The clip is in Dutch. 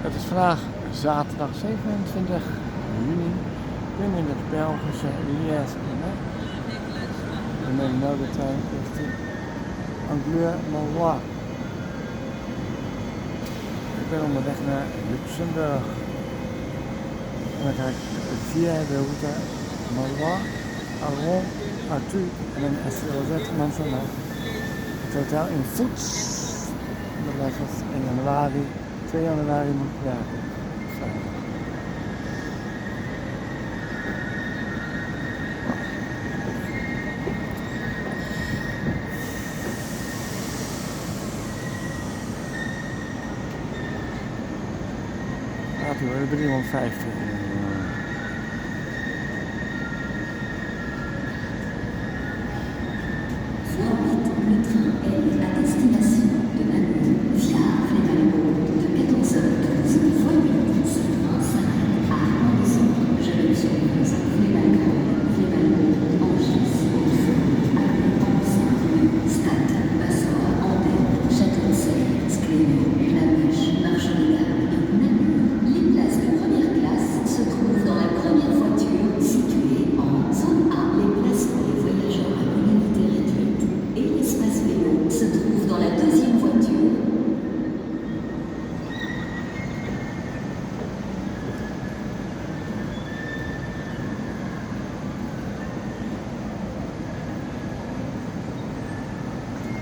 Het is vandaag zaterdag 27 juni. Ik ben in het Belgische Liège. En de noodtrein richting Anglure-Malois. Ik ben onderweg naar Luxemburg. En dan krijg ik via de route Malois, Arlon, Arthus en dan SLZ Manzana. Het hotel in Voets. Dat blijft tot 1 januari. 2 januari moet ik werken. Gaat u 350.